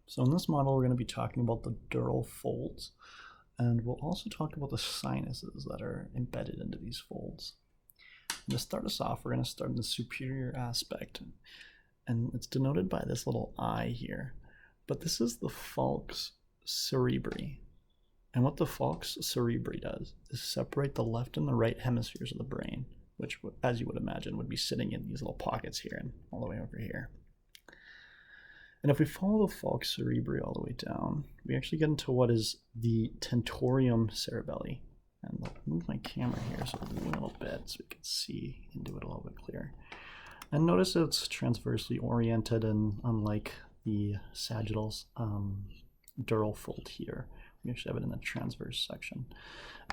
So in this model, we're going to be talking about the dural folds, and we'll also talk about the sinuses that are embedded into these folds. And to start us off, we're going to start in the superior aspect, and it's denoted by this little eye here. But this is the Falx Cerebri. And what the Falx Cerebri does is separate the left and the right hemispheres of the brain, which, as you would imagine, would be sitting in these little pockets here and all the way over here. And if we follow the Falx Cerebri all the way down, we actually get into what is the Tentorium Cerebelli. And I'll move my camera here so I'll do a little bit so we can see into it a little bit clearer. And notice it's transversely oriented, and unlike the Sagittal's dural fold here, we actually have it in the transverse section.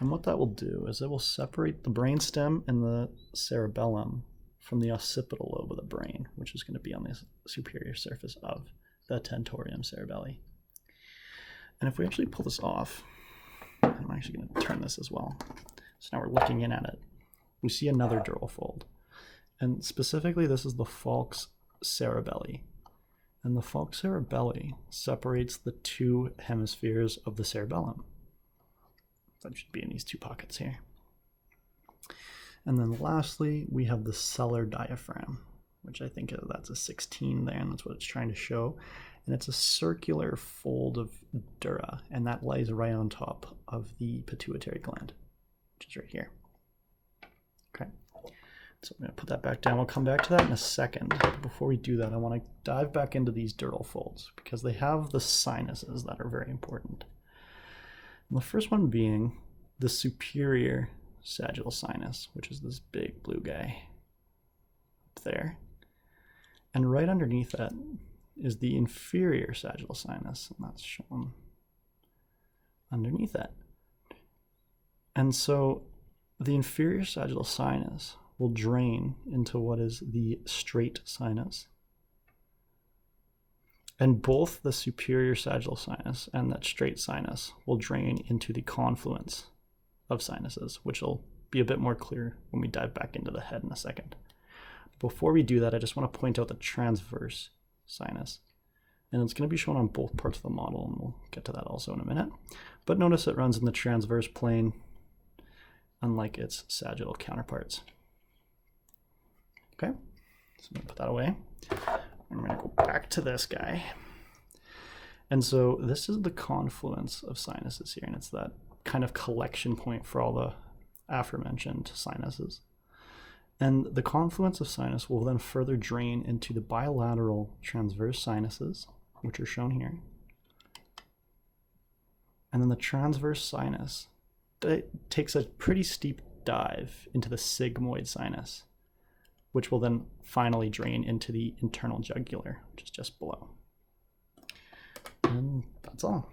And what that will do is it will separate the brainstem and the cerebellum from the occipital lobe of the brain, which is going to be on the superior surface of the Tentorium Cerebelli. And if we actually pull this off, I'm actually going to turn this as well. So now we're looking in at it. We see another dural fold. And specifically, this is the Falx Cerebelli. And the Falx Cerebelli separates the two hemispheres of the cerebellum. That should be in these two pockets here. And then lastly, we have the sellar diaphragm, which I think that's a 16 there, and that's what it's trying to show. And it's a circular fold of dura, and that lies right on top of the pituitary gland, which is right here. Okay, so I'm going to put that back down. We'll come back to that in a second. But before we do that, I want to dive back into these dural folds because they have the sinuses that are very important. And the first one being the superior sagittal sinus, which is this big blue guy up there. And right underneath that is the inferior sagittal sinus, and that's shown underneath that. And so the inferior sagittal sinus will drain into what is the straight sinus. And both the superior sagittal sinus and that straight sinus will drain into the confluence of sinuses, which will be a bit more clear when we dive back into the head in a second. Before we do that, I just want to point out the transverse sinus. And it's going to be shown on both parts of the model, and we'll get to that also in a minute. But notice it runs in the transverse plane, unlike its sagittal counterparts. Okay, so I'm going to put that away. I'm going to go back to this guy. And so this is the confluence of sinuses here, and it's that kind of collection point for all the aforementioned sinuses. And the confluence of sinus will then further drain into the bilateral transverse sinuses, which are shown here. And then the transverse sinus takes a pretty steep dive into the sigmoid sinus, which will then finally drain into the internal jugular, which is just below. And that's all.